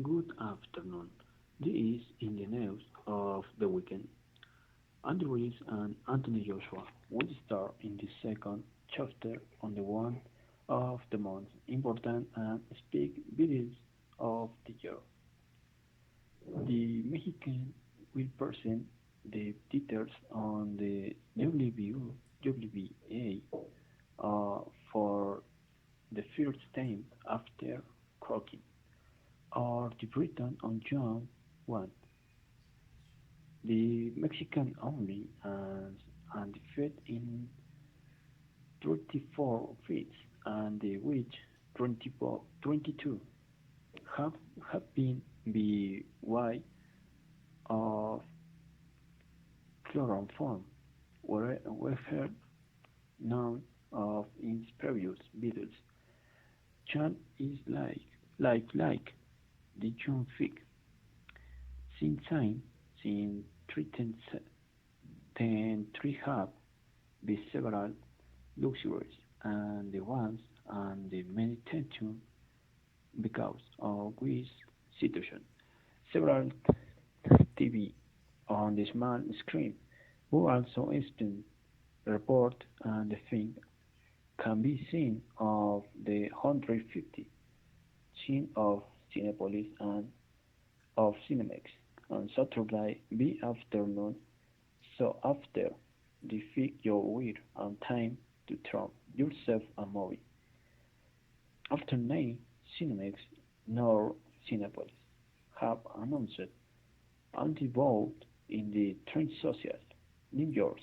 Good afternoon. This is in the news of the weekend. Andrews and Anthony Joshua will start in the second chapter on the one of the most important and speak videos of the year. The Mexican will present the details on the WBA for the first time after croaking, or the Britain on June 1. The Mexican only has undefeated in 34 fights, and the which 22 have, have been by of chloroform, were heard none of its previous videos. Chan is like the John Fig. Since time, since 3 have been several luxuries and the ones and the meditation because of this situation. Several TV on the small screen who also instant report and the thing can be seen of the 150 scene of Cinepolis and of Cinemex on Saturday be afternoon, so after the figure will and time to throw yourself a movie. After nine Cinemex nor Cinepolis have announced anti-vote in the train social New York.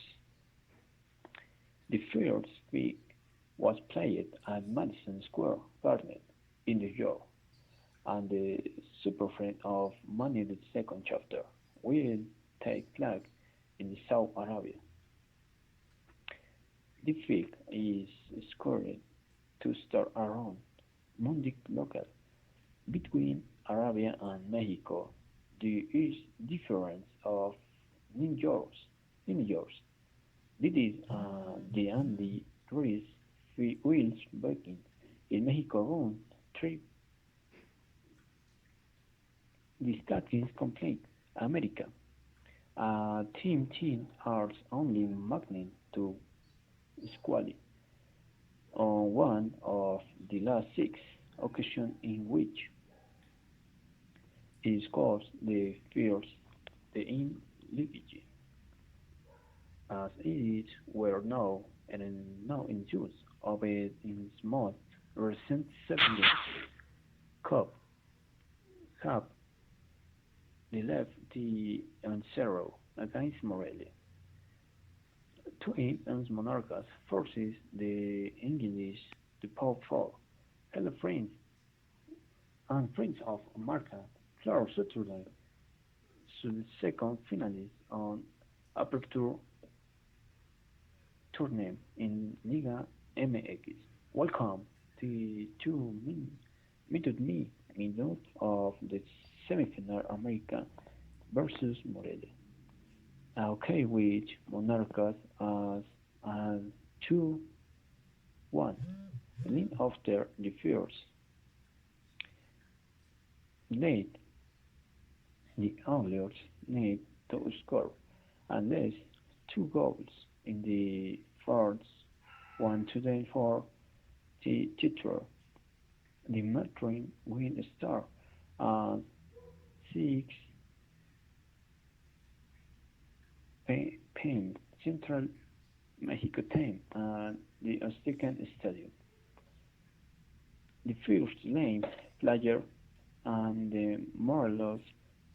The first week was played at Madison Square Garden in New York, and the superfriend of Money the second chapter will take place in Saudi Arabia. The film is scheduled to start around Monday local between Arabia and Mexico. There is difference of New York. New York. This is the only race wheels breaking in Mexico run trip. The status complete. America. Team has only magnet to squally on one of the last six occasions in which it scores the first the in liturgy, as it were now and now in use of it in its most recent 7 years. Cup have they left the on zero against Morelia. Twin and Monarchas forces the English to Pope 4. Hello friends and friends of America, Flor Saturday, so the second finalist on Aperture tournament in Liga MX. Welcome to 2 minute of the semifinal America versus Morelia. Okay, with Monarchas as 2-1. Then after the first late, the Oilers need to score at least 2 goals in the first one today for the titular. The match will start at 6 p.m. Central Mexico time at the Aztecan Stadium. The first lane player and the Morelos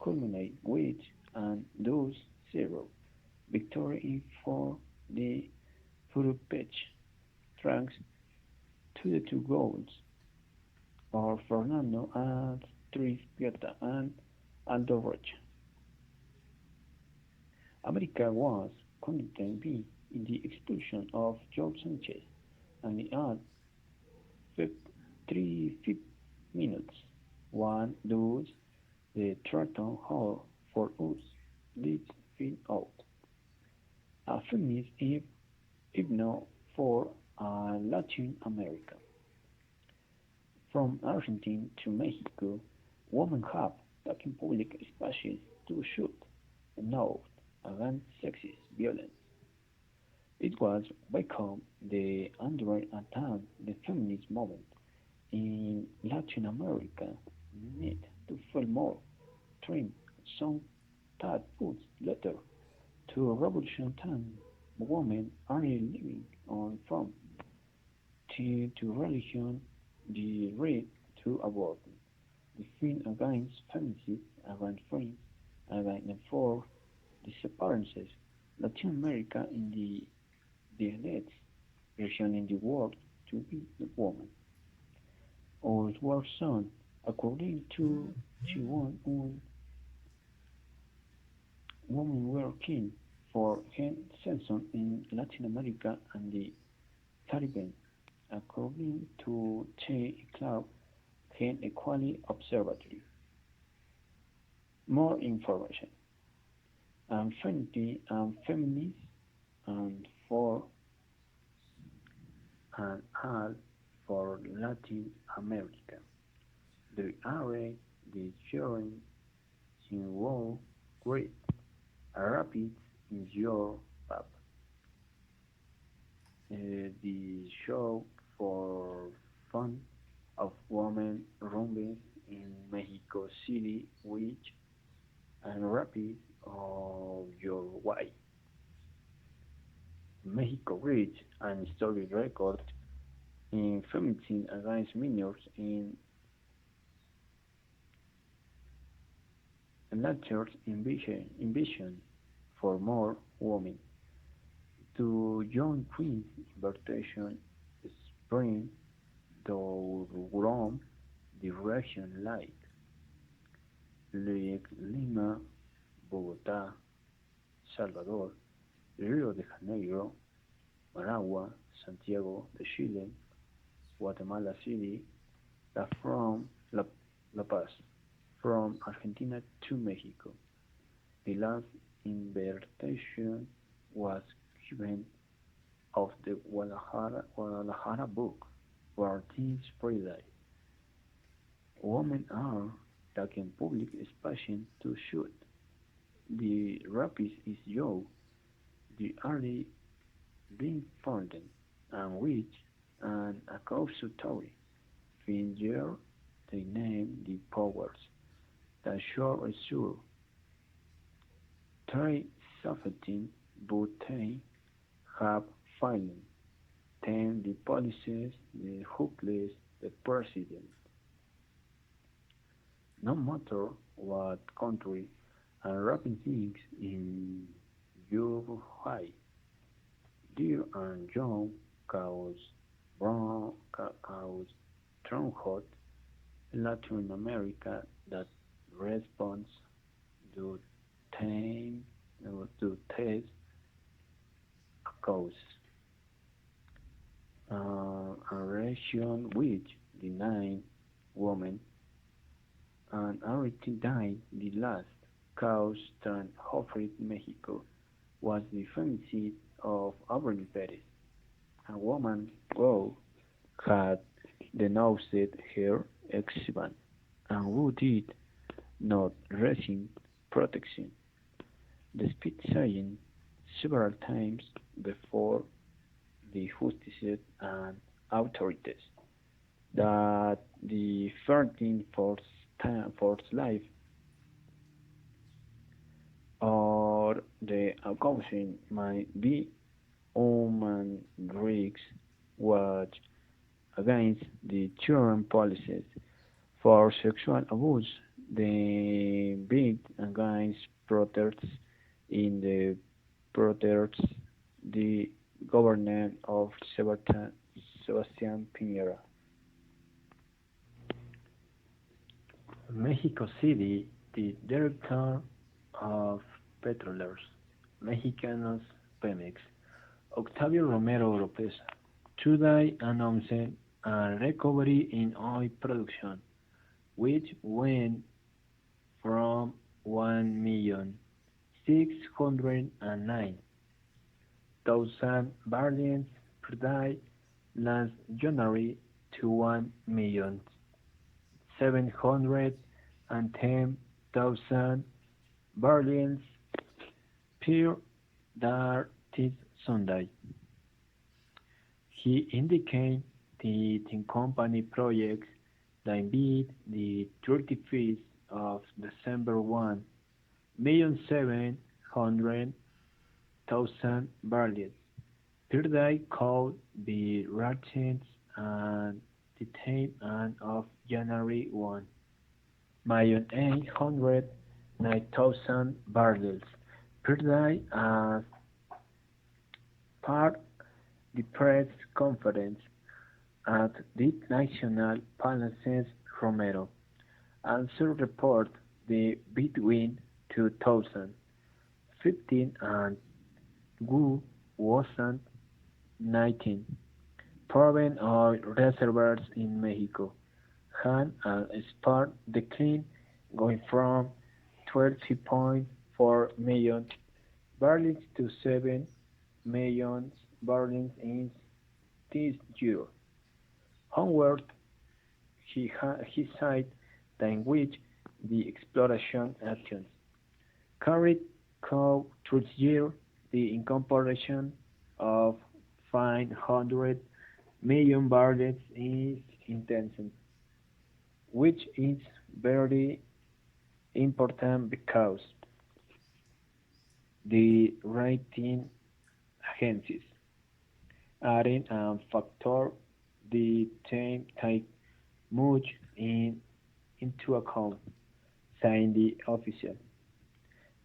culminate with an 2-0 victory for the Purupech, thanks to the 2 goals of Fernando and Tris Pieta and Aldo Rocha. America was content B in the expulsion of Joe Sanchez and the at 3 minutes. One lose the Triton Hall for us leads field out. A feminist if not for Latin America. From Argentina to Mexico, Women have taken public spaces to shoot out against sexist violence. It was become the attack the feminist movement in Latin America need to feel more trim some that puts letter to a revolution time women are living on from to religion the right to abortion, the fight against feminism, against friends, against enforced disappearances. Latin America in the next region in the world to be the woman. Or war son, according to Chiwon, women were king for hen census in Latin America and the Caribbean, according to Che Clark Hen Equality Observatory. More information. Infinity and feminist and for and all for Latin America. The area the joint in war great rapids in your pub. The show for fun of women rumbles in Mexico City which and rapids of your way. Mexico reached an historic record in feminism against minors in lectures envision for more women. To young queens invitation spring to Rome direction like Lima, Bogotá, Salvador, Rio de Janeiro, Managua, Santiago de Chile, Guatemala City, La, La Paz, from Argentina to Mexico. The last invitation was given of the Guadalajara book for this Friday. Women are taking public spaces to shoot. The rapist is Joe, the early being found and which an accusatory figure they name the powers that show assure three sufferting but they have failing. Then the policies, the hopeless, the president. No matter what country and rapping things in your high, dear and young cows, brown cows, stronghold, Latin America that responds to tame to test cause a region which deny women and already died the last cause that offered Mexico was the femicide of Aubrey Perez, a woman who had denounced her ex-husband and who did not receive protection, despite saying several times before the justice and authorities that the 13 forced life or the accusation might be human rights watch against the children policies for sexual abuse, the bid against protests in the protests the government of Sebastian Piñera. Mexico City, the director of Petroleros Mexicanos Pemex, Octavio Romero Oropesa, today announced a recovery in oil production, which went from 1,609,000 barrels per day last January to 1,700,000 and 10,000 barrels per day Sunday. He indicated the company projects that beat the 31st of December 1,700,000 barrels per day could be reached and the 10th of January 1,809,000 barrels per day as part the press conference at the National Palaces Romero also report the between 2015 and 2019 proven oil reservoirs in Mexico had a spark decline going from 12.4 million barrels to 7 million barrels in this year. However, he cited that in which the exploration actions carried out through year the incorporation of 500 million barrels is intention, which is very important because the rating agencies adding a factor the time take much into account, saying the official.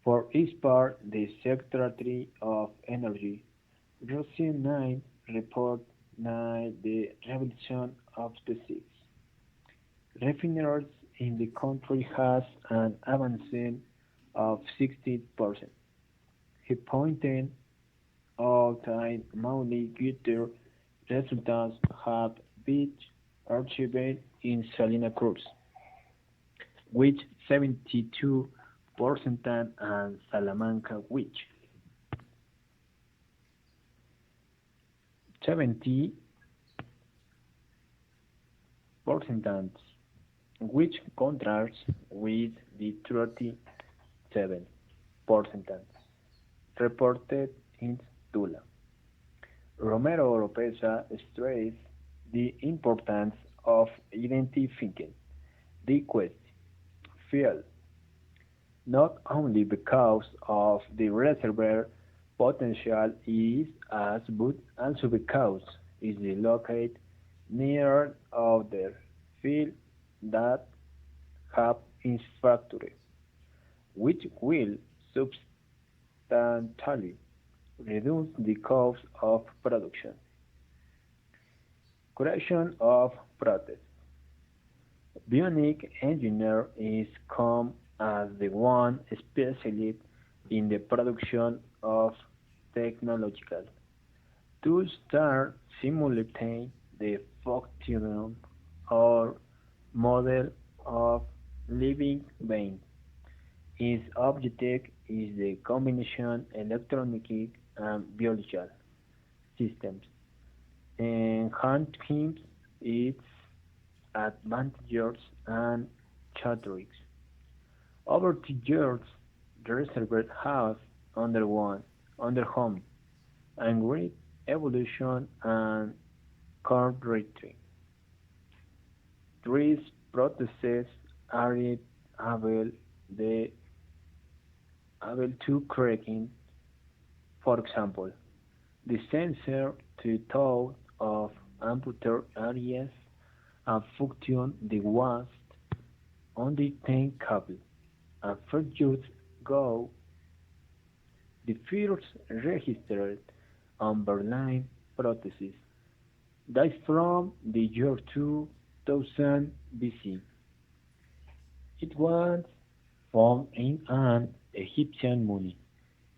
For its part, the Secretary of Energy, Russian 9, report the revolution of the six refineries in the country has an advance of 60%. He pointed out that many good results have been achieved in Salina Cruz, which 72% and Salamanca, which 70%, which contrasts with the 37% reported in Tula. Romero Oropesa stressed the importance of identifying the question field, not only because of the reservoir potential is as but also because it is located near other fields that have infrastructure, which will substantially reduce the cost of production. Creation of process. Bionic engineer is come as the one specialist in the production of technological to start simulating the function or model of living being. Its objective is the combination electronic and biological systems, enhancing its advantages and characteristics. Over the years, the reservoir has undergone a great evolution and currently these processes are able, the, able to correcting, for example, the sensor to thought of amputated areas and function the was on the tank cable. And first years ago, the first registered on Berlin prosthesis. That's from the year 2000 BC. It was found in an Egyptian mummy.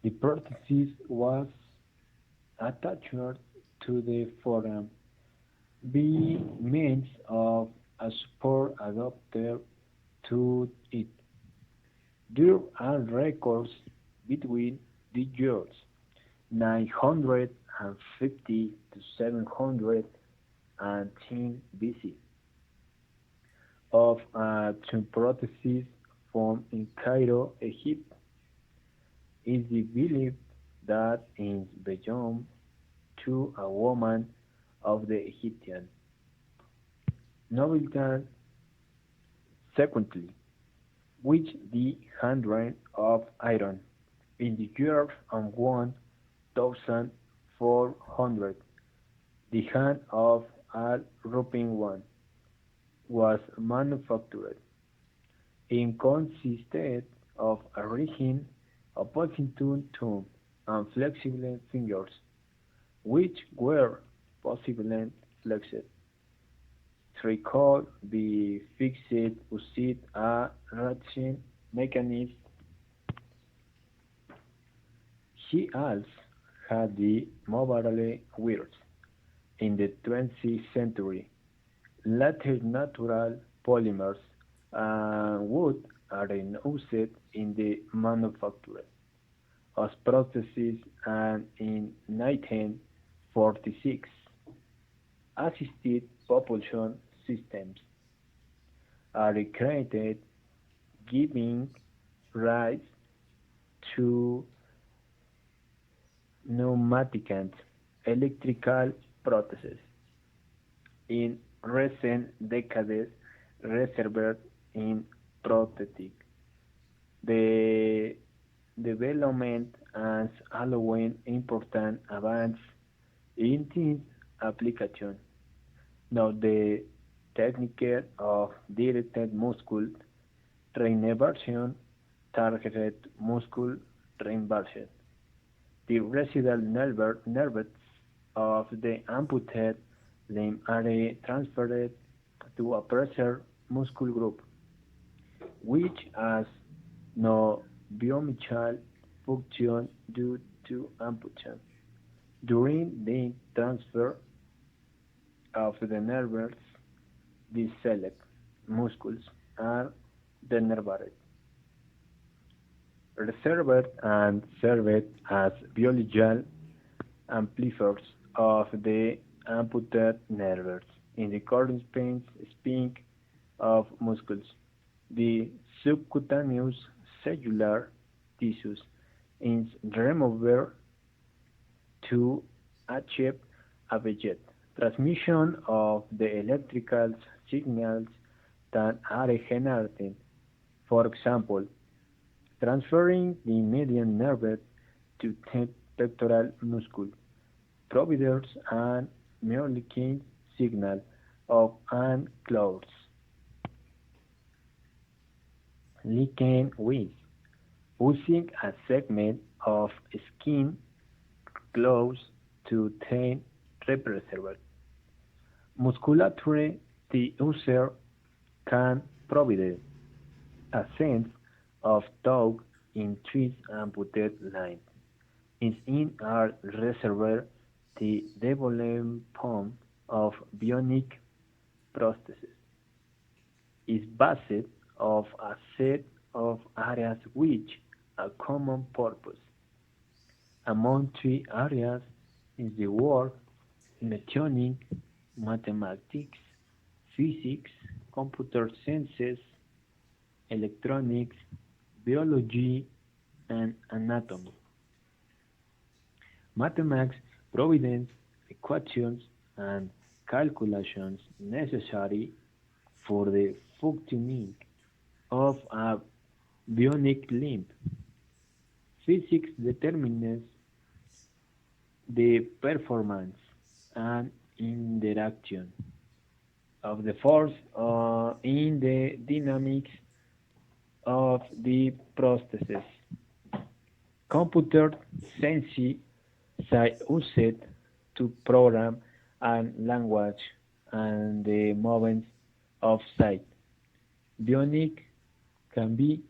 The prosthesis was attached to the forearm by means of a support adapter to it. There are records between the years 950 to 710 BC of a tomb prosthesis found in Cairo, Egypt. It is believed that it belonged to a woman of the Egyptian nobility. Secondly, which the handwriting of iron in the year of 1400, the hand of Al-Rupin one was manufactured. It consisted of a rigid, opposing thumb and flexible fingers, which were possibly flexed. Three could be fixed using a ratchet mechanism. He also had the mobile wheels. In the 20th century, later natural polymers and wood are used in the manufacture of processes, and in 1946 assisted propulsion systems are created, giving rise to pneumatic and electrical processes. In recent decades, research in prosthetic the development has allowed important advances in this application. Now, the technique of directed muscle reinnervation, targeted muscle reinnervation. The residual nerves of the amputated limb are transferred to a preserved muscle group, which has no biochemical function due to amputation. During the transfer of the nerves, the select muscles are denervated, reserved and served as biological amplifiers of the amputated nerves in the corresponding spine of muscles. The subcutaneous cellular tissues is removed to achieve a budget transmission of the electrical signals that are generated. For example, transferring the median nerve to the pectoral muscle provides an myolic signal of an close lichen with using a segment of skin close to the reservoir musculature. The user can provide a sense of tug in trees amputated line. In our reservoir, the development of bionic prostheses is based of a set of areas which a common purpose. Among three areas is the work mechanics, mathematics, physics, computer sciences, electronics, biology, and anatomy. Mathematics provides equations and calculations necessary for the functioning of a bionic limb. Physics determines the performance and interaction of the force in the dynamics of the processes. Computer science is used to program and language and the movements of sight. Bionic can be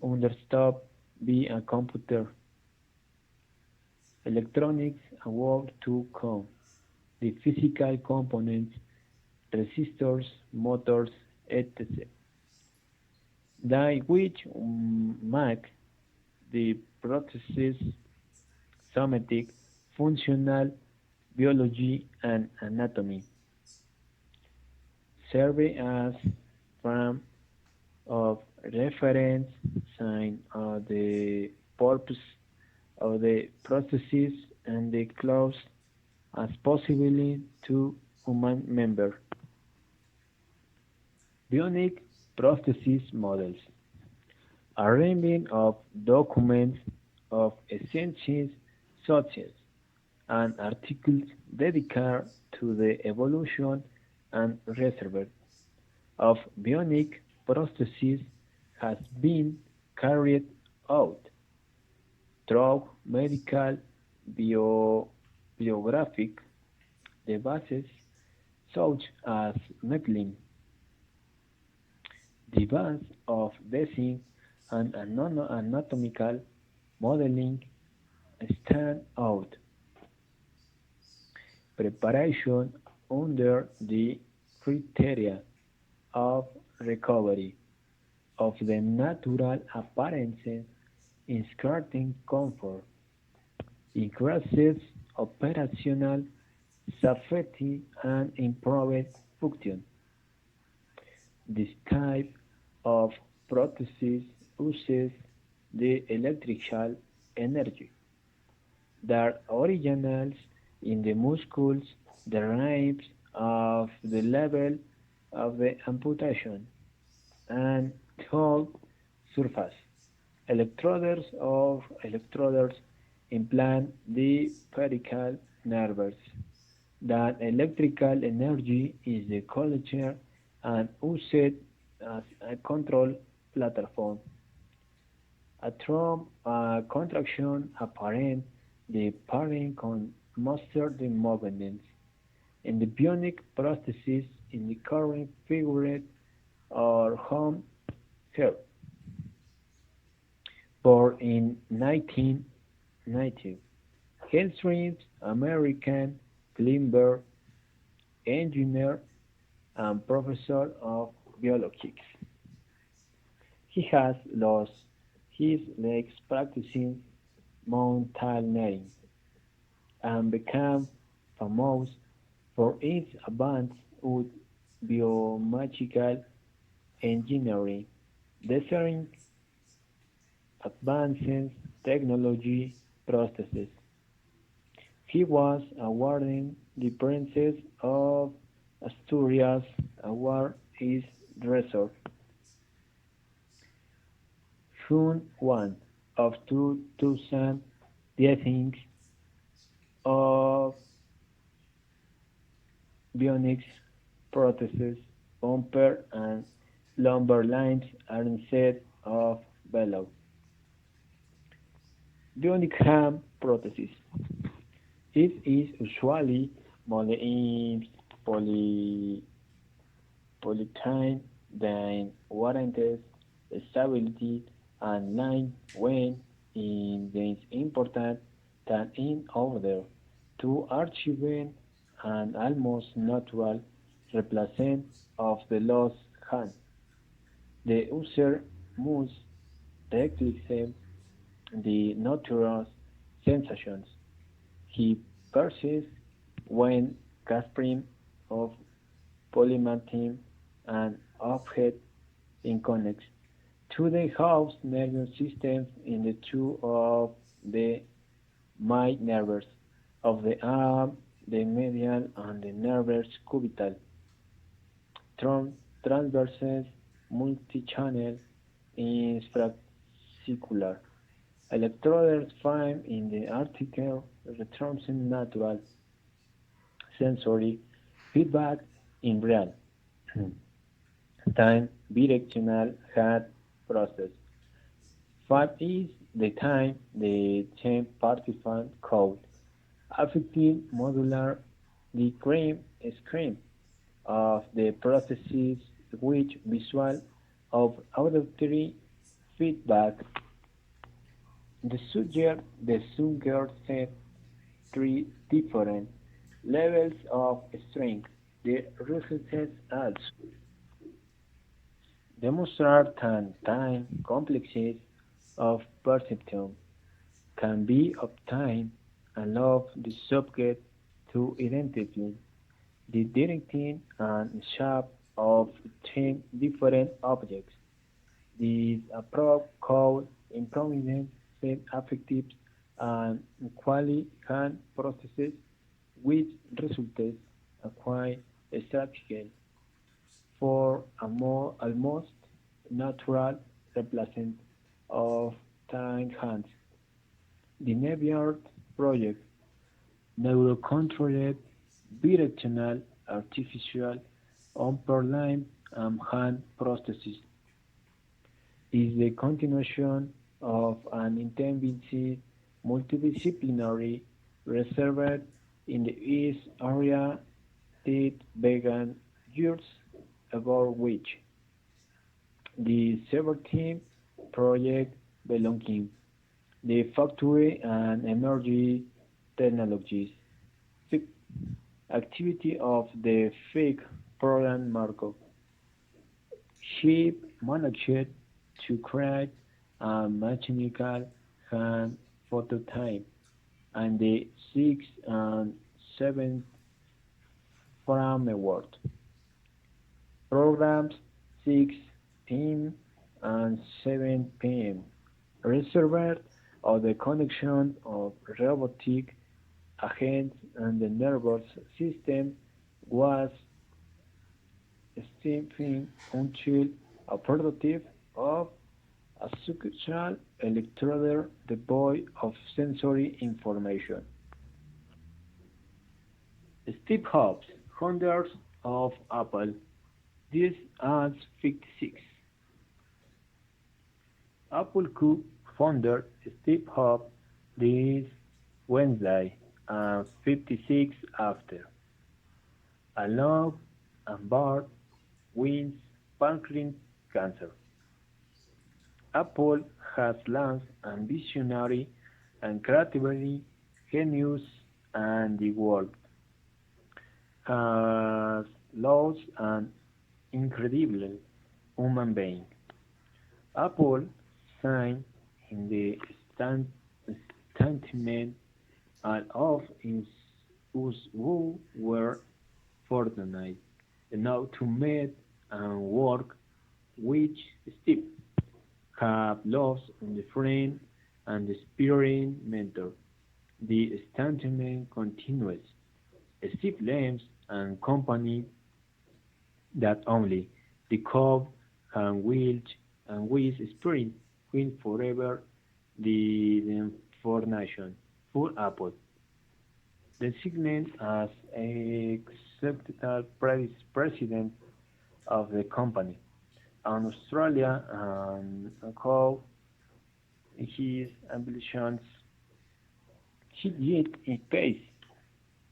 understood by a computer. Electronics work to count the physical components, resistors, motors, etc. That which make the processes somatic, functional, biology, and anatomy serve as frame of reference, sign the purpose of the processes and the close as possibly to human member. Bionic processes models. Arranging of documents of essentials such as and articles dedicated to the evolution and research of bionic processes has been carried out through medical bio, biographic devices such as Metlin, device of design and anatomical modeling stand out. Preparation under the criteria of recovery of the natural appearances in skirting comfort, increases operational safety and improved function. This type of prosthesis uses the electrical energy that originates in the muscles derives of the level of the amputation and whole surface. Electrodes implant the peripheral nerves. That electrical energy is the culture and used as a control platform. A thumb contraction apparent the parent can master the movements in the bionic prosthesis in the current figure or home health. Born in 1990, Hellstream's American climber, engineer, and professor of biologics. He has lost his legs practicing mountaineering and became famous for his advance with biomedical engineering, designing advanced technology processes. He was awarded the Princess of Asturias Award is reserved June 1 of 2000 deaths of bionics prostheses, bumper and lumbar lines are instead of below. Bionic hand prosthesis. It is usually molded in poly, polyethylene that warrants stability and line when it is important that in order to achieve an almost natural replacement of the lost hand. The user must recognize the natural sensations he perceives when gasping of polymatin and object in connects to the house nervous system in the two of the my nerves of the arm, the medial and the nervous cubital, transverse, multi-channel, infrascicular. Electrodes found in the article retransmit natural sensory feedback in real time bidirectional head process. 5 is the time the 10 participant code affecting modular the cream screen of the processes which visual of auditory feedback. The suggest set three different levels of strength. The results also demonstrate that time complexes of perception can be obtained and allow the subject to identify the directing and shape of 10 different objects. This approach called improvement set effective and quality can processes which results a quite strategic for a more almost natural replacement of time hands. The Neviard project, neurocontrolled bidirectional artificial upper-limb and hand prosthesis, is the continuation of an intensive multidisciplinary research in the East area that began years ago, which the team project belonging the factory and emerging technologies activity of the FIG program Marco. She managed to create a mechanical hand prototype and the 6 and 7 framework programs 6 p.m. and 7 p.m. reserved of the connection of robotic agents and the nervous system was stepping until a prototype of a structural electrode devoid of sensory information. Steve Jobs, founders of Apple. This as 56. Apple co-founder Steve Jobs this Wednesday, 56 after, along and birth with pancreatic cancer. Apple has launched a visionary and creatively genius and the world has lost an incredible human being. Apple signed in the statement all of us who were fortunate enough to meet and work with Steve have lost the friend and the spirit mentor. The statement continues. Steve Lems and company that only the cove and will spirit will forever the formation for Apple. Designated as executive president of the company. In Australia and called his ambitions he did in pace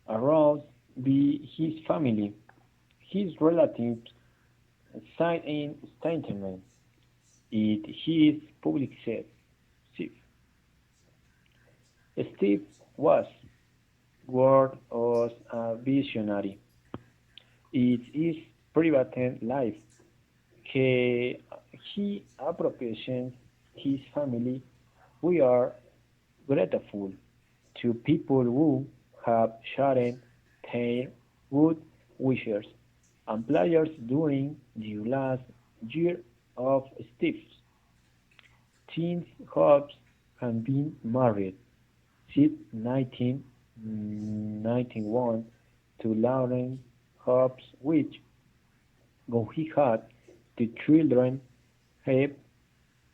aroused by his family, his relatives signed in statement. It his public said, Steve was word was a visionary. It is private life. He appropriates his family. We are grateful to people who have shared their good wishes and players during the last year of Steve's teens hopes have been married since 1991 to Lauren Hobbs, which, when he had the children, Heb,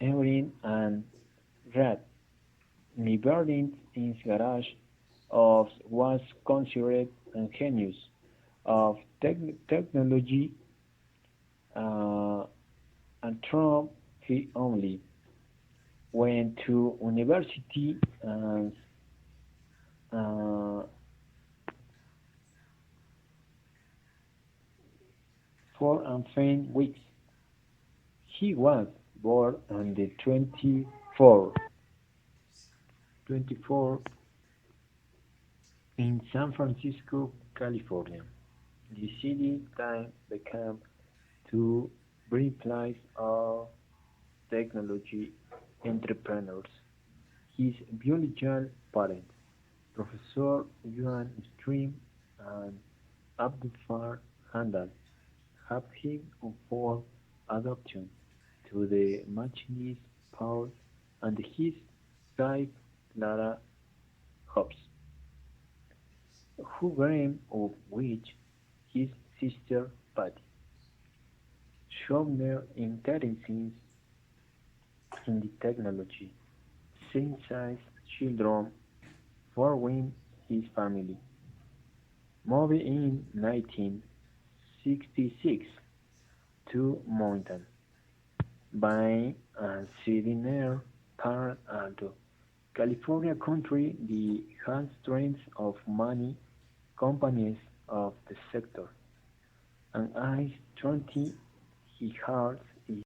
Evelyn, and Brad, living in his garage of was considered a genius of technology and Trump he only went to university and uh, for unfeigned weeks. He was born on the 24 in San Francisco, California. The city time became to birthplace of technology entrepreneurs. His biological parents, Professor Yuan Stream and Abdulfar Handal, have him on full adoption to the machinist Paul and his wife Clara Hobbs, who dreamed of which his sister Patty, showed their interest in the technology, synthesized children forming his family. Moving in 1966 to Mountain, buying and selling their car and California country the heartstrings of many companies of the sector, and I 20 he hearts